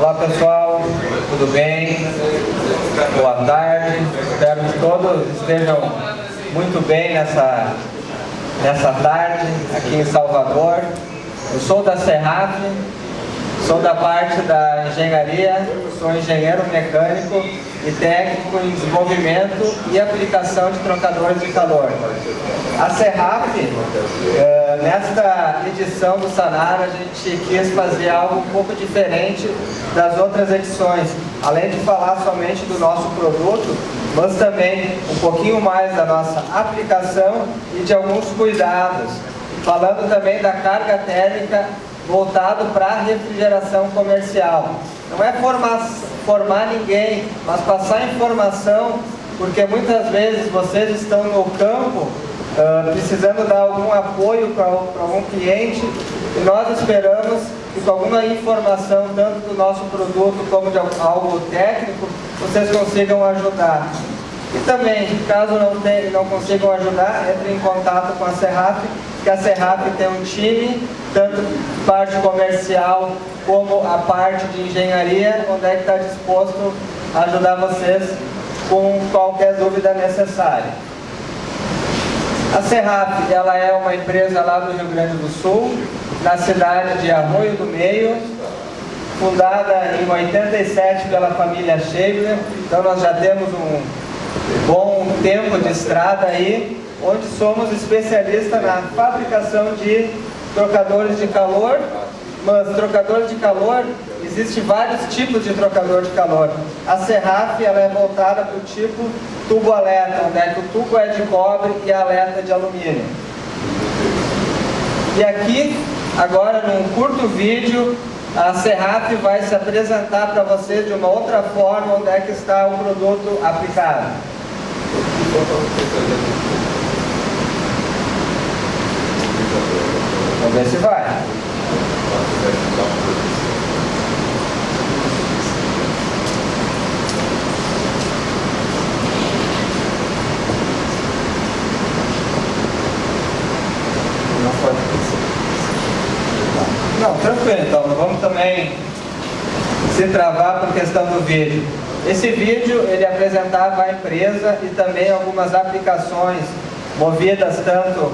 Olá pessoal, tudo bem? Boa tarde, espero que todos estejam muito bem nessa tarde aqui em Salvador. Eu sou da Serraf, sou da parte da engenharia, sou engenheiro mecânico e técnico em desenvolvimento e aplicação de trocadores de calor. A Serraf, nesta edição do Sanar, a gente quis fazer algo um pouco diferente das outras edições. Além de falar somente do nosso produto, mas também um pouquinho mais da nossa aplicação e de alguns cuidados. Falando também da carga térmica voltado para a refrigeração comercial. Não é formar ninguém, mas passar informação, porque muitas vezes vocês estão no campo precisando dar algum apoio para algum cliente e nós esperamos que com alguma informação, tanto do nosso produto como de algo técnico, vocês consigam ajudar. E também, caso não consigam ajudar, entre em contato com a Serraf, que a Serraf tem um time, tanto parte comercial como a parte de engenharia, onde é que está disposto a ajudar vocês com qualquer dúvida necessária. A Serraf, ela é uma empresa lá do Rio Grande do Sul, na cidade de Arroio do Meio, fundada em 87 pela família Scheibler. Então nós já temos um bom tempo de estrada aí, onde somos especialistas na fabricação de trocadores de calor. Mas trocador de calor, existem vários tipos de trocador de calor. A Serraf, ela é voltada para o tipo tubo aleta, onde é que o tubo é de cobre e a aleta de alumínio. E aqui, agora num curto vídeo, a Serraf vai se apresentar para vocês de uma outra forma, onde é que está o produto aplicado. Vamos ver se vai. Não, tranquilo, então vamos também se travar por questão do vídeo. Esse vídeo ele apresentava a empresa e também algumas aplicações movidas tanto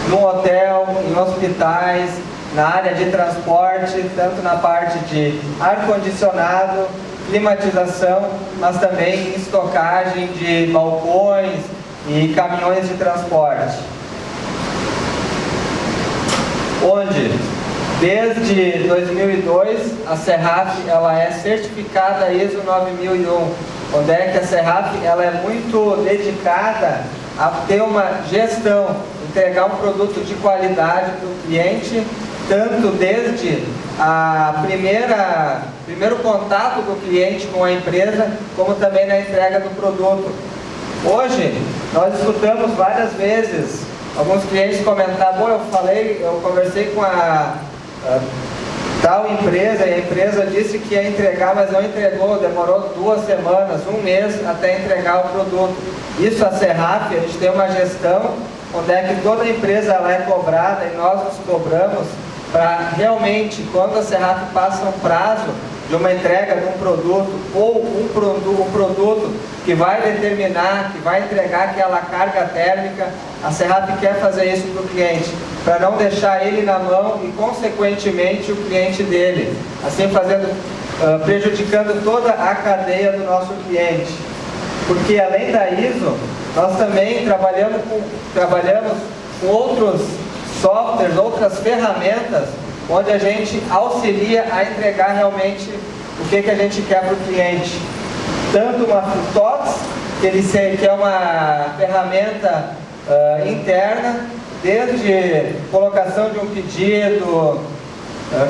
no hotel, em hospitais, na área de transporte, tanto na parte de ar-condicionado, climatização, mas também em estocagem de balcões e caminhões de transporte. Onde, desde 2002, a Serraf ela é certificada ISO 9001, onde é que a Serraf ela é muito dedicada a ter uma gestão, entregar um produto de qualidade para o cliente, tanto desde primeiro contato do cliente com a empresa, como também na entrega do produto. Hoje, nós escutamos várias vezes alguns clientes comentar: bom, eu conversei com a tal empresa, e a empresa disse que ia entregar, mas não entregou, demorou 2 semanas, 1 mês até entregar o produto. Isso a Serraf, a gente tem uma gestão onde é que toda empresa ela é cobrada e nós nos cobramos para realmente, quando a Serraf passa um prazo de uma entrega de um produto ou um produto que vai determinar, que vai entregar aquela carga térmica, a Serraf quer fazer isso para o cliente, para não deixar ele na mão e consequentemente o cliente dele, assim prejudicando toda a cadeia do nosso cliente. Porque além da ISO, nós também trabalhamos com outros softwares, outras ferramentas, onde a gente auxilia a entregar realmente o que a gente quer para o cliente. Tanto uma TOTS, que é uma ferramenta interna, desde colocação de um pedido,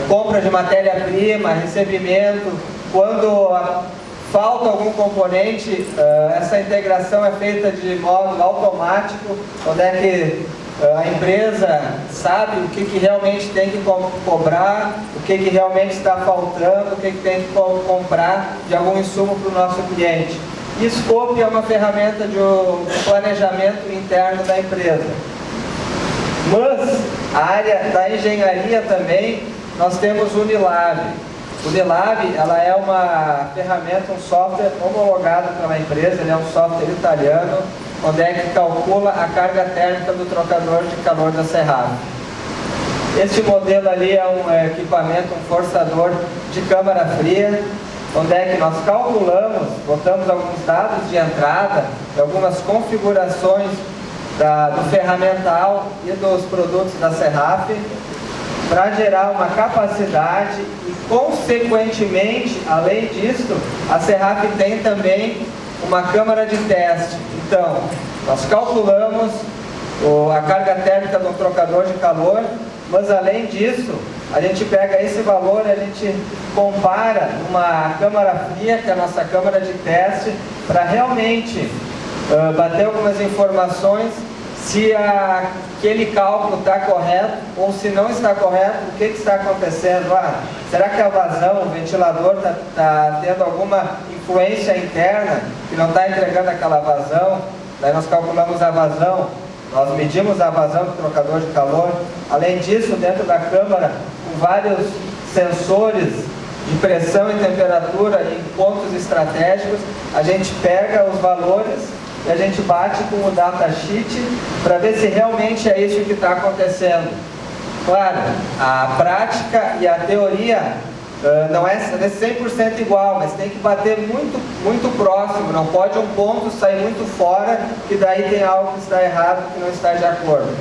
compra de matéria-prima, recebimento, quando falta algum componente, essa integração é feita de modo automático, onde é que a empresa sabe o que realmente tem que cobrar, o que realmente está faltando, o que tem que comprar de algum insumo para o nosso cliente. E Scope é uma ferramenta de planejamento interno da empresa. Mas a área da engenharia também, nós temos o Unilab. O DLab, ela é uma ferramenta, um software homologado pela empresa, ele é um software italiano, onde é que calcula a carga térmica do trocador de calor da Serrave. Este modelo ali é um equipamento, um forçador de câmara fria, onde é que nós calculamos, botamos alguns dados de entrada, algumas configurações do ferramental e dos produtos da Serrave, para gerar uma capacidade e, consequentemente, além disso, a Serrave tem também uma câmara de teste. Então, nós calculamos a carga térmica do trocador de calor, mas além disso, a gente pega esse valor e a gente compara uma câmara fria, que é a nossa câmara de teste, para realmente bater algumas informações se aquele cálculo está correto ou se não está correto, o que está acontecendo. Será que a vazão, o ventilador está tendo alguma influência interna que não está entregando aquela vazão? Daí nós calculamos a vazão, nós medimos a vazão do trocador de calor. Além disso, dentro da câmara, com vários sensores de pressão e temperatura em pontos estratégicos, a gente pega os valores e a gente bate com o datasheet para ver se realmente é isso que está acontecendo. Claro, a prática e a teoria não é 100% igual, mas tem que bater muito, muito próximo, não pode um ponto sair muito fora, que daí tem algo que está errado, que não está de acordo.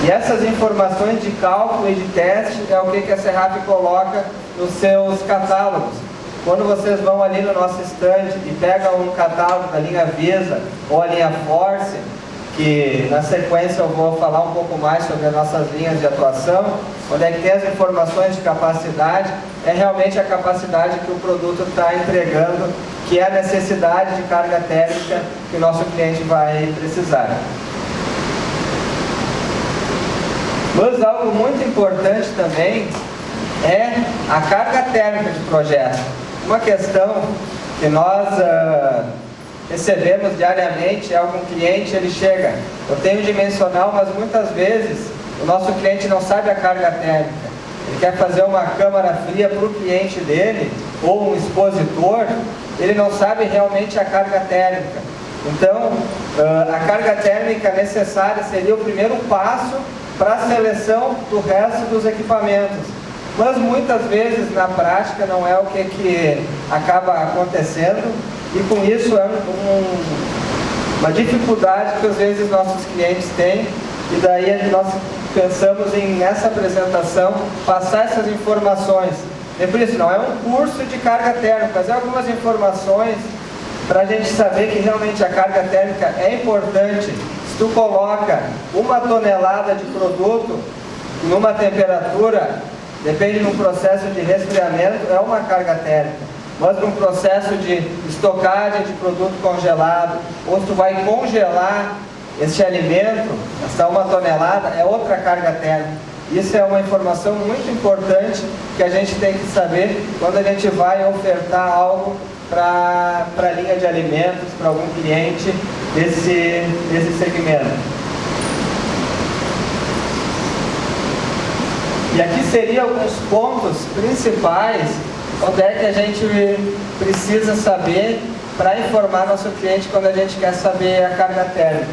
E essas informações de cálculo e de teste é o que a Serrave coloca nos seus catálogos. Quando vocês vão ali no nosso stand e pegam um catálogo da linha Visa ou a linha Force, que na sequência eu vou falar um pouco mais sobre as nossas linhas de atuação, onde é que tem as informações de capacidade, é realmente a capacidade que o produto está entregando, que é a necessidade de carga térmica que o nosso cliente vai precisar. Mas algo muito importante também é a carga térmica de projeto. Uma questão que nós recebemos diariamente é algum cliente, ele chega, eu tenho dimensional, mas muitas vezes o nosso cliente não sabe a carga térmica. Ele quer fazer uma câmara fria para o cliente dele, ou um expositor, ele não sabe realmente a carga térmica. Então, a carga térmica necessária seria o primeiro passo para a seleção do resto dos equipamentos. Mas muitas vezes na prática não é o que acaba acontecendo, e com isso é uma dificuldade que às vezes nossos clientes têm, e daí nós pensamos em, nessa apresentação, passar essas informações. E por isso não é um curso de carga térmica, mas é algumas informações para a gente saber que realmente a carga térmica é importante. Se tu coloca 1 tonelada de produto numa temperatura, depende de um processo de resfriamento, é uma carga térmica. Mas num processo de estocagem de produto congelado, ou tu vai congelar este alimento, essa 1 tonelada, é outra carga térmica. Isso é uma informação muito importante que a gente tem que saber quando a gente vai ofertar algo para a linha de alimentos, para algum cliente desse segmento. E aqui seriam alguns pontos principais onde é que a gente precisa saber para informar nosso cliente quando a gente quer saber a carga térmica.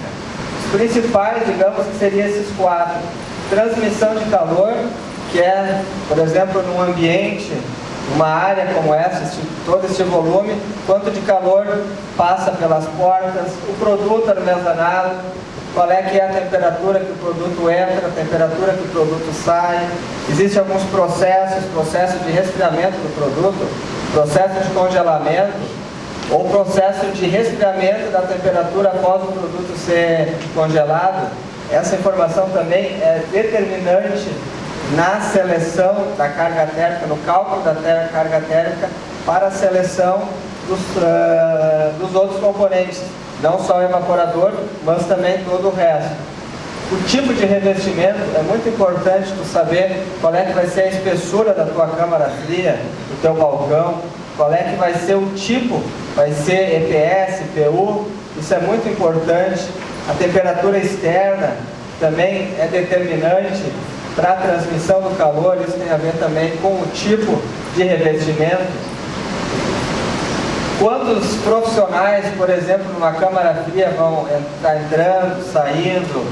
Os principais, digamos, que seriam esses 4. Transmissão de calor, que é, por exemplo, num ambiente, numa área como essa, todo este volume, quanto de calor passa pelas portas, o produto armazenado, qual é que é a temperatura que o produto entra, a temperatura que o produto sai. Existem alguns processos de resfriamento do produto, processo de congelamento, ou processo de resfriamento da temperatura após o produto ser congelado. Essa informação também é determinante na seleção da carga térmica, no cálculo da carga térmica para a seleção dos outros componentes. Não só o evaporador, mas também todo o resto. O tipo de revestimento, é muito importante tu saber qual é que vai ser a espessura da tua câmara fria, do teu balcão, qual é que vai ser o tipo, vai ser EPS, PU, isso é muito importante. A temperatura externa também é determinante. para a transmissão do calor. Isso tem a ver também com o tipo de revestimento. Quantos profissionais, por exemplo, numa câmara fria vão estar entrando, saindo,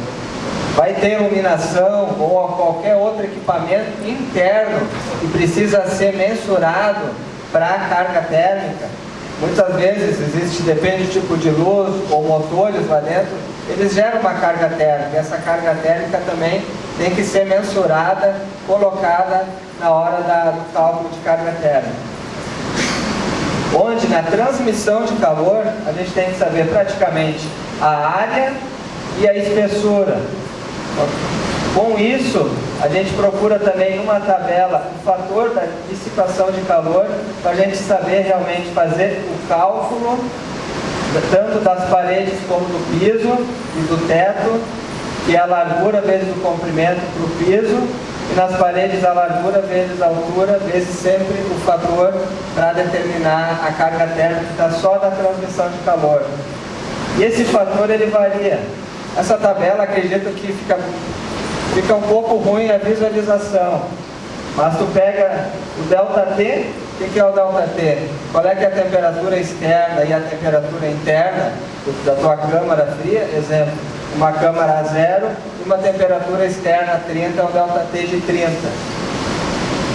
vai ter iluminação ou qualquer outro equipamento interno que precisa ser mensurado para a carga térmica. Muitas vezes depende do tipo de luz ou motores lá dentro, eles geram uma carga térmica. Essa carga térmica também tem que ser mensurada, colocada na hora do cálculo de carga térmica. Onde na transmissão de calor a gente tem que saber praticamente a área e a espessura. Com isso, a gente procura também numa tabela o fator da dissipação de calor, para a gente saber realmente fazer o cálculo tanto das paredes como do piso e do teto, que é a largura vezes o comprimento para o piso, e nas paredes a largura vezes a altura, vezes sempre o fator para determinar a carga térmica que está só da transmissão de calor. E esse fator ele varia. Essa tabela, acredito que fica um pouco ruim a visualização, mas tu pega o ΔT. O que é o ΔT? Qual é que é a temperatura externa e a temperatura interna da tua câmara fria? Exemplo, uma câmara a 0 e uma temperatura externa a 30, é o ΔT de 30.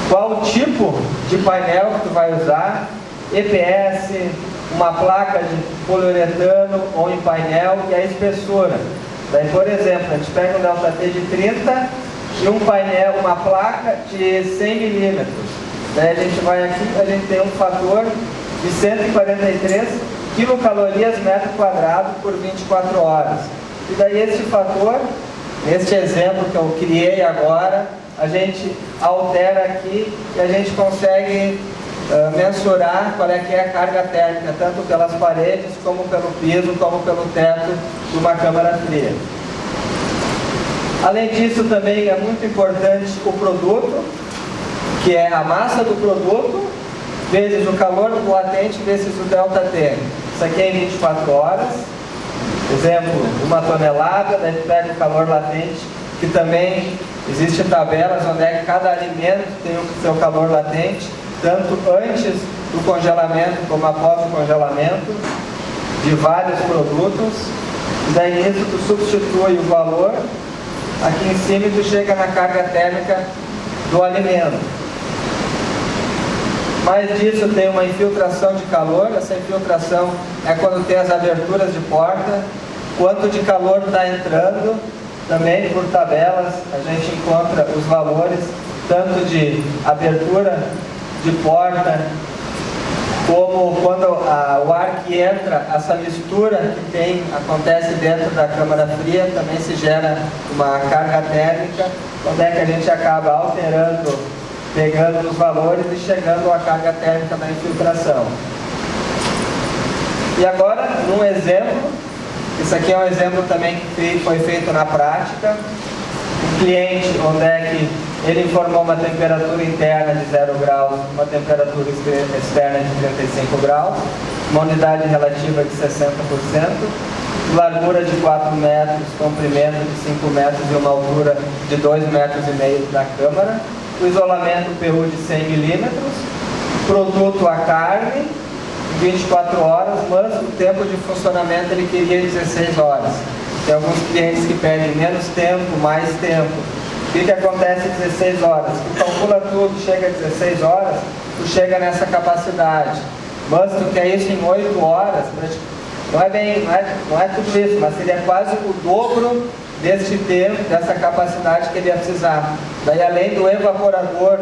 Qual o tipo de painel que tu vai usar? EPS, uma placa de poliuretano ou em painel, e a espessura. Daí, por exemplo, a gente pega um ΔT de 30 e um painel, uma placa de 100 milímetros. Daí a gente vai aqui, a gente tem um fator de 143 quilocalorias metro quadrado por 24 horas. E daí esse fator, neste exemplo que eu criei agora, a gente altera aqui e a gente consegue mensurar qual é que é a carga térmica, tanto pelas paredes, como pelo piso, como pelo teto de uma câmara fria. Além disso, também é muito importante o produto, que é a massa do produto, vezes o calor latente, vezes o ΔT. Isso aqui é em 24 horas. Exemplo, 1 tonelada, daí pega o calor latente, que também existem tabelas onde é que cada alimento tem o seu calor latente, tanto antes do congelamento como após o congelamento, de vários produtos. E daí nisso tu substitui o valor aqui em cima e tu chega na carga térmica do alimento. Mais disso tem uma infiltração de calor. Essa infiltração é quando tem as aberturas de porta, quanto de calor está entrando. Também por tabelas a gente encontra os valores tanto de abertura de porta, como quando o ar que entra, essa mistura que acontece dentro da câmara fria, também se gera uma carga térmica, onde é que a gente acaba alterando, pegando os valores e chegando à carga térmica da infiltração. E agora, num exemplo, isso aqui é um exemplo também que foi feito na prática. O cliente, onde é que ele informou uma temperatura interna de 0 graus, uma temperatura externa de 35 graus, uma unidade relativa de 60%, largura de 4 metros, comprimento de 5 metros e uma altura de 2,5 metros da câmara, o isolamento PU de 100 milímetros, produto a carne, 24 horas, mas o tempo de funcionamento ele queria 16 horas. Tem alguns clientes que pedem menos tempo, mais tempo. O que acontece em 16 horas? Tu calcula tudo, chega a 16 horas, tu chega nessa capacidade. Mas tu quer isso em 8 horas, não é tudo isso, mas seria quase o dobro deste tempo, dessa capacidade que ele ia precisar. Daí, além do evaporador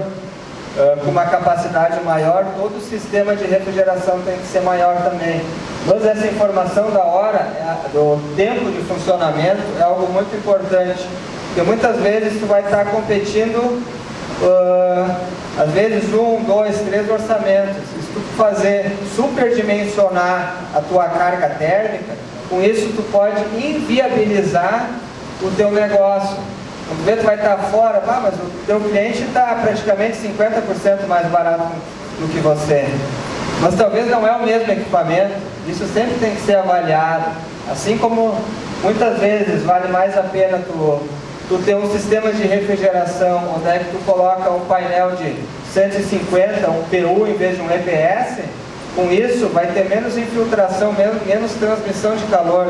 com uma capacidade maior, todo o sistema de refrigeração tem que ser maior também. Mas essa informação da hora, do tempo de funcionamento, é algo muito importante. Porque muitas vezes tu vai estar competindo, às vezes 1, 2, 3 orçamentos. Se tu fazer superdimensionar a tua carga térmica, com isso tu pode inviabilizar o teu negócio. Quando vê, tu vai estar fora, mas o teu cliente está praticamente 50% mais barato do que você. Mas talvez não é o mesmo equipamento, isso sempre tem que ser avaliado. Assim como muitas vezes vale mais a pena tu tu tem um sistema de refrigeração, onde é que tu coloca um painel de 150, um PU em vez de um EPS, com isso vai ter menos infiltração, menos transmissão de calor,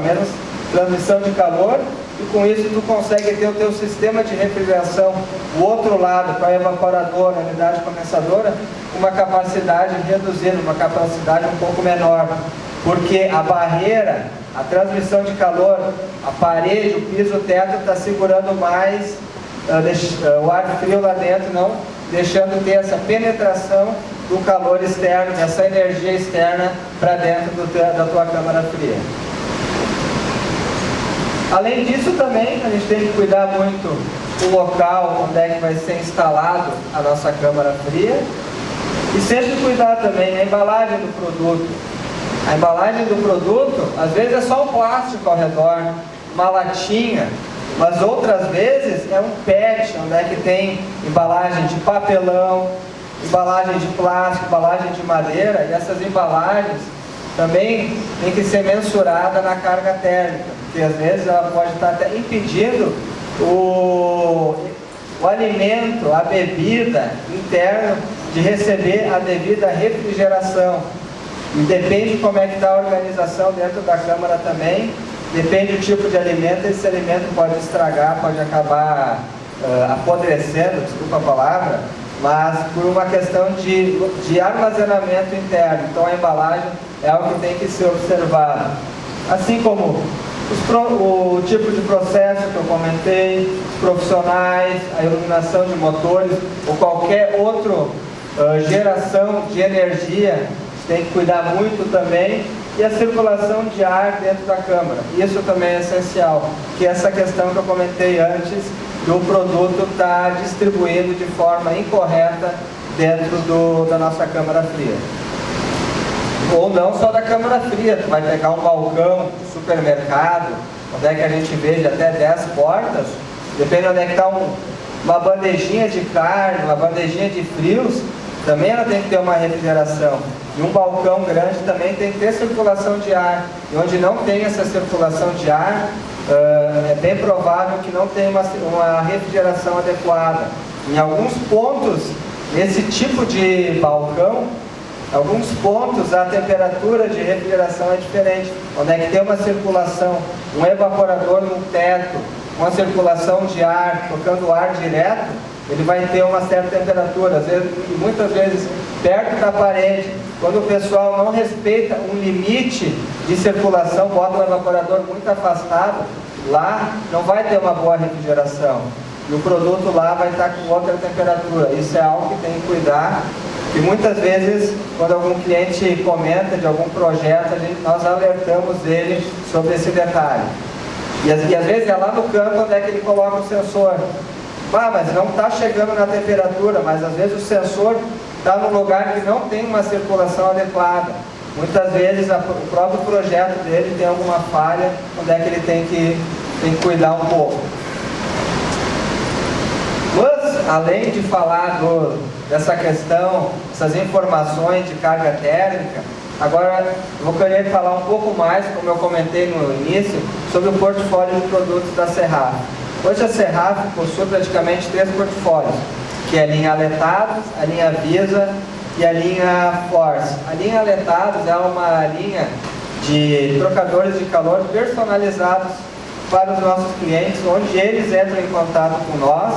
menos transmissão de calor, e com isso tu consegue ter o teu sistema de refrigeração, o outro lado, para o evaporador, a unidade condensadora, uma capacidade reduzida, uma capacidade um pouco menor, porque a barreira, a transmissão de calor, a parede, o piso, o teto está segurando mais o ar frio lá dentro, não deixando ter essa penetração do calor externo, dessa energia externa para dentro da tua câmara fria. Além disso também, a gente tem que cuidar muito do local onde é que vai ser instalado a nossa câmara fria e sempre cuidar também da embalagem do produto. A embalagem do produto, às vezes é só o plástico ao redor, uma latinha, mas outras vezes é um PET, onde é que tem embalagem de papelão, embalagem de plástico, embalagem de madeira, e essas embalagens também tem que ser mensurada na carga térmica, porque às vezes ela pode estar até impedindo o alimento, a bebida interna de receber a devida refrigeração. E depende de como é que está a organização dentro da câmara também, depende do tipo de alimento, esse alimento pode estragar, pode acabar apodrecendo, desculpa a palavra, mas por uma questão de armazenamento interno. Então a embalagem é algo que tem que ser observado. Assim como o tipo de processo que eu comentei, os profissionais, a iluminação de motores ou qualquer outra geração de energia, tem que cuidar muito também, e a circulação de ar dentro da câmara. Isso também é essencial, que essa questão que eu comentei antes, do produto estar distribuído de forma incorreta dentro da nossa câmara fria. Ou não só da câmara fria, tu vai pegar um balcão, um supermercado, onde é que a gente vê até 10 portas, depende de onde é que está uma bandejinha de carne, uma bandejinha de frios, também ela tem que ter uma refrigeração. E um balcão grande também tem que ter circulação de ar. E onde não tem essa circulação de ar, é bem provável que não tenha uma refrigeração adequada. Em alguns pontos, nesse tipo de balcão, alguns pontos a temperatura de refrigeração é diferente. Onde é que tem uma circulação, um evaporador no teto, uma circulação de ar, tocando ar direto, ele vai ter uma certa temperatura, às vezes, muitas vezes perto da parede. Quando o pessoal não respeita um limite de circulação, bota o evaporador muito afastado, lá não vai ter uma boa refrigeração. E o produto lá vai estar com outra temperatura. Isso é algo que tem que cuidar. E muitas vezes, quando algum cliente comenta de algum projeto, nós alertamos ele sobre esse detalhe. E às vezes é lá no canto onde é que ele coloca o sensor. Mas não está chegando na temperatura, mas às vezes o sensor está num lugar que não tem uma circulação adequada. Muitas vezes o próprio projeto dele tem alguma falha, onde é que ele tem que cuidar um pouco. Mas, além de falar dessa questão, essas informações de carga térmica, agora eu vou querer falar um pouco mais, como eu comentei no início, sobre o portfólio de produtos da Serraf. Hoje a Serraf possui praticamente 3 portfólios, que é a linha Aletados, a linha Visa e a linha Force. A linha Aletados é uma linha de trocadores de calor personalizados para os nossos clientes, onde eles entram em contato com nós,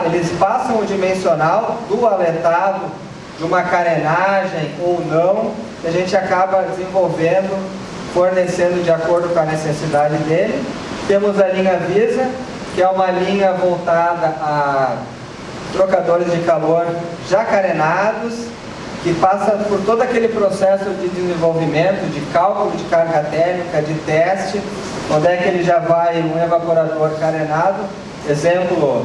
eles passam o dimensional do aletado, de uma carenagem ou não, que a gente acaba desenvolvendo, fornecendo de acordo com a necessidade dele. Temos a linha Visa, que é uma linha voltada a trocadores de calor já carenados, que passa por todo aquele processo de desenvolvimento, de cálculo de carga térmica, de teste, onde é que ele já vai um evaporador carenado, exemplo,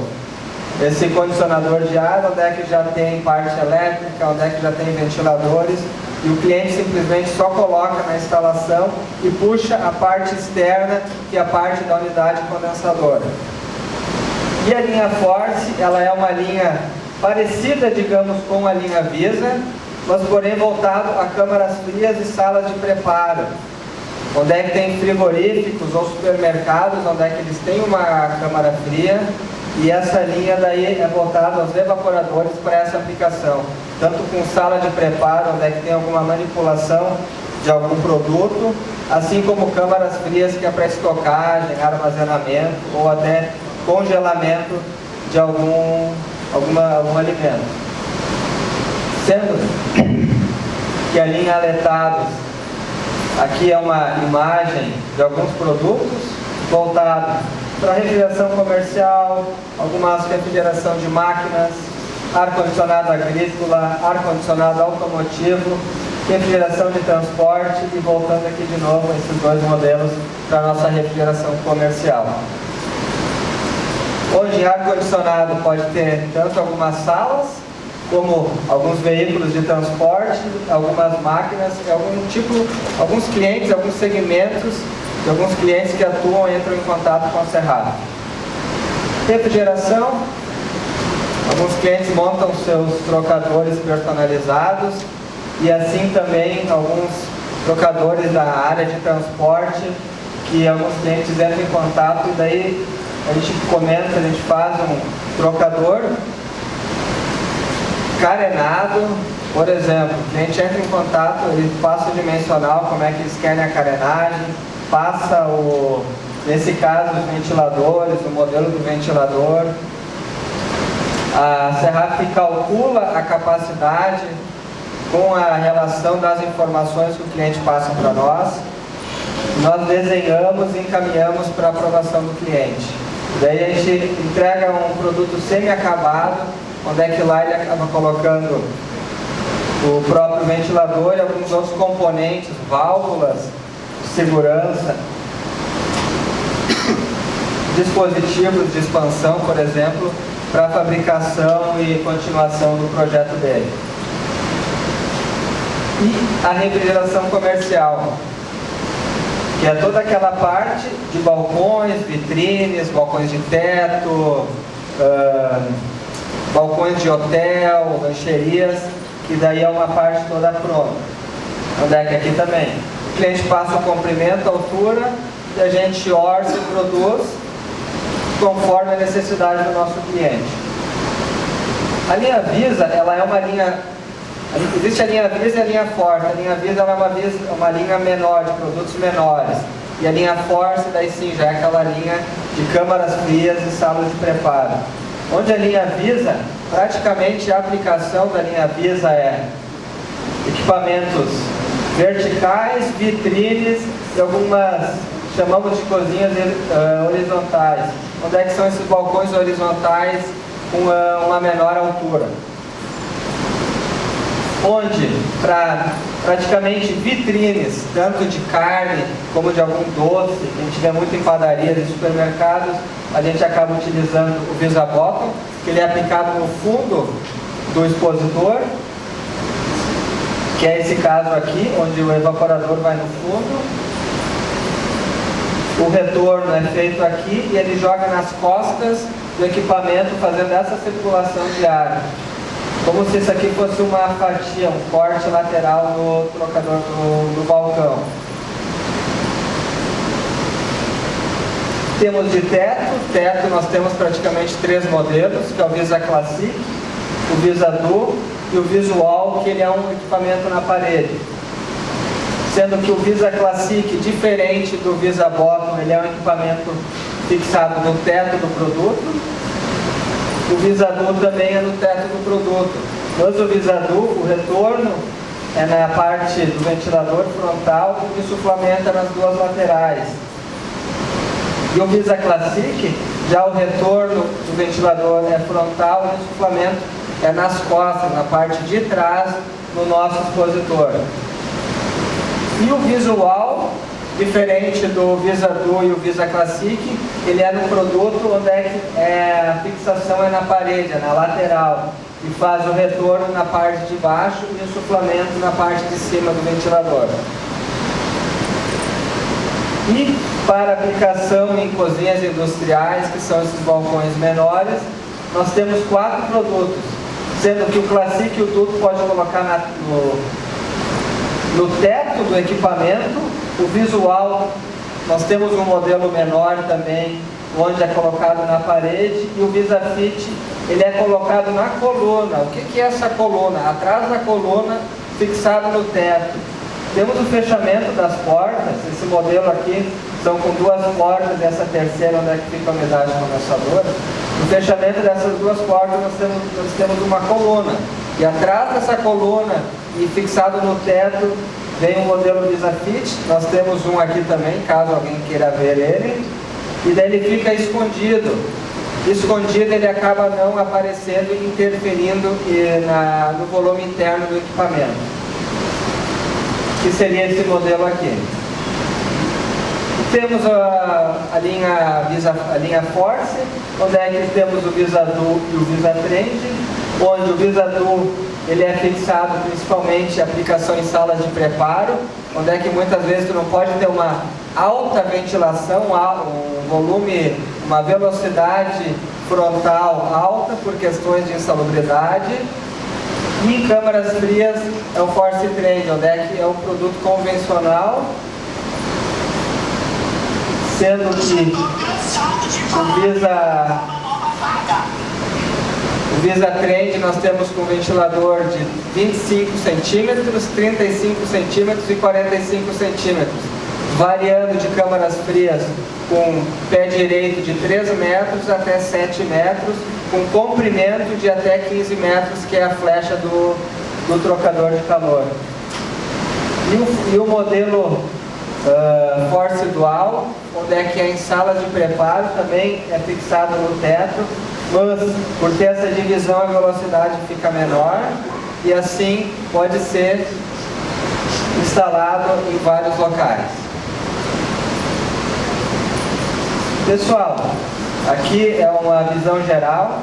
esse condicionador de ar, onde é que já tem parte elétrica, onde é que já tem ventiladores, e o cliente simplesmente só coloca na instalação e puxa a parte externa, que é a parte da unidade condensadora. E a linha Force, ela é uma linha parecida, digamos, com a linha Visa, mas porém voltado a câmaras frias e salas de preparo. Onde é que tem frigoríficos ou supermercados, onde é que eles têm uma câmara fria, e essa linha daí é voltada aos evaporadores para essa aplicação. Tanto com sala de preparo, onde é que tem alguma manipulação de algum produto, assim como câmaras frias que é para estocagem, armazenamento ou até congelamento de algum alimento. Sendo que a linha aletados, aqui é uma imagem de alguns produtos voltados para refrigeração comercial, algumas refrigeração de máquinas, ar-condicionado agrícola, ar-condicionado automotivo, refrigeração de transporte e voltando aqui de novo esses dois modelos para a nossa refrigeração comercial. Hoje ar-condicionado pode ter tanto algumas salas, como alguns veículos de transporte, algumas máquinas, alguns clientes, alguns segmentos de alguns clientes que atuam e entram em contato com o cerrado. Refrigeração, alguns clientes montam seus trocadores personalizados e assim também alguns trocadores da área de transporte que alguns clientes entram em contato e daí a gente comenta, a gente faz um trocador carenado. Por exemplo, o cliente entra em contato, ele passa o dimensional, como é que eles querem a carenagem, passa nesse caso os ventiladores, o modelo do ventilador. A Serrap calcula a capacidade com a relação das informações que o cliente passa para nós. Nós desenhamos e encaminhamos para a aprovação do cliente. Daí a gente entrega um produto semi-acabado, onde é que lá ele acaba colocando o próprio ventilador e alguns outros componentes, válvulas de segurança, dispositivos de expansão, por exemplo, para a fabricação e continuação do projeto dele. E a refrigeração comercial, que é toda aquela parte de balcões, vitrines, balcões de teto, balcões de hotel, rancherias, que daí é uma parte toda pronta. Onde é que aqui também? O cliente passa o comprimento, a altura, e a gente orça e produz conforme a necessidade do nosso cliente. A linha Visa, ela é uma linha... Existe a linha Visa e a linha Force. A linha Visa é uma linha menor, de produtos menores. E a linha Force, daí sim, já é aquela linha de câmaras frias e salas de preparo. Onde a linha Visa, praticamente a aplicação da linha Visa é equipamentos verticais, vitrines e algumas, chamamos de cozinhas horizontais. Onde é que são esses balcões horizontais com uma menor altura? Onde, para praticamente vitrines, tanto de carne como de algum doce, a gente vê muito em padarias e supermercados, a gente acaba utilizando o Visa Bottom, que ele é aplicado no fundo do expositor, que é esse caso aqui, onde o evaporador vai no fundo, o retorno é feito aqui e ele joga nas costas do equipamento, fazendo essa circulação de ar. Como se isso aqui fosse uma fatia, um corte lateral no trocador do balcão. Temos de teto nós temos praticamente 3 modelos, que é o Visa Classic, o Visa Duo e o Visual, que ele é um equipamento na parede. Sendo que o Visa Classic, diferente do Visa Bottom, ele é um equipamento fixado no teto do produto. O Visa Duo também é no teto do produto. Mas o Visa Duo, o retorno é na parte do ventilador frontal e o insuflamento é nas duas laterais. E o Visa Classic, já o retorno do ventilador é frontal e o insuflamento é nas costas, na parte de trás do nosso expositor. E o Visual, diferente do Visa Duo e o Visa Classic, ele é no produto onde a fixação é na parede, é na lateral, e faz o retorno na parte de baixo e o insuflamento na parte de cima do ventilador. E para aplicação em cozinhas industriais, que são esses balcões menores, nós temos 4 produtos, sendo que o Classic e o Duo pode colocar no teto do equipamento O visual, nós temos um modelo menor também, onde é colocado na parede, e o VisaFit, ele é colocado na coluna. O que é essa coluna? Atrás da coluna, fixado no teto. Temos o fechamento das portas. Esse modelo aqui são com duas portas, essa terceira onde é que fica a unidade condensadora. No fechamento dessas duas portas nós temos uma coluna, e atrás dessa coluna e fixado no teto vem o modelo VisaFit. Nós temos um aqui também, caso alguém queira ver ele, e daí ele fica escondido. Escondido, ele acaba não aparecendo e interferindo no volume interno do equipamento, que seria esse modelo aqui. Temos a linha Force, onde é que temos o VisaDuo e o VisaTrend, onde o VisaDuo ele é fixado principalmente aplicação em salas de preparo, onde é que muitas vezes tu não pode ter uma alta ventilação, um volume, uma velocidade frontal alta por questões de insalubridade. E em câmaras frias é o Force Trend, onde é que é um produto convencional, sendo que o VisaTrend nós temos com ventilador de 25 centímetros, 35 centímetros e 45 centímetros, variando de câmaras frias com pé direito de 3 metros até 7 metros, com comprimento de até 15 metros, que é a flecha do trocador de calor. E o modelo Force Dual, onde é que é em salas de preparo, também é fixado no teto, mas por ter essa divisão a velocidade fica menor e assim pode ser instalado em vários locais. Pessoal, aqui é uma visão geral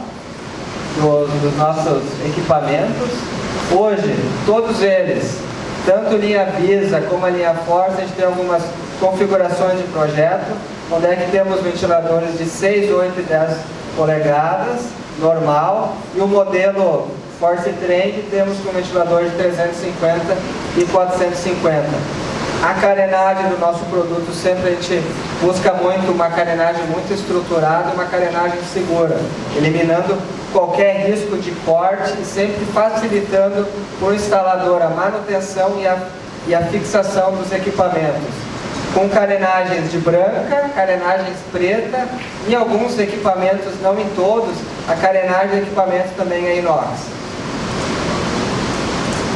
dos nossos equipamentos. Hoje, todos eles, tanto linha Visa como a linha Force, a gente tem algumas configurações de projeto, onde é que temos ventiladores de 6, 8 e 10 polegadas, normal, e o modelo Force Trend temos com ventilador de 350 e 450. A carenagem do nosso produto, sempre a gente busca muito uma carenagem muito estruturada, uma carenagem segura, eliminando qualquer risco de corte e sempre facilitando para o instalador a manutenção e a fixação dos equipamentos. Com carenagens de branca, carenagens preta, em alguns equipamentos, não em todos, a carenagem do equipamento também é inox.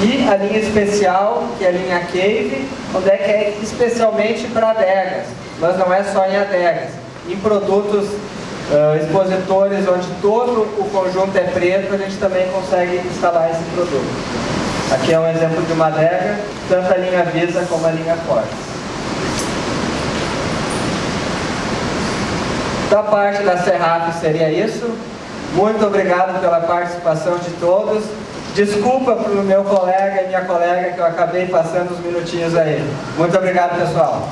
E a linha especial, que é a linha Cave, onde é que é especialmente para adegas, mas não é só em adegas. Em produtos expositores onde todo o conjunto é preto, a gente também consegue instalar esse produto. Aqui é um exemplo de uma adega, tanto a linha Visa como a linha Force. Da parte da Serraf seria isso. Muito obrigado pela participação de todos. Desculpa para o meu colega e minha colega que eu acabei passando uns minutinhos aí. Muito obrigado, pessoal.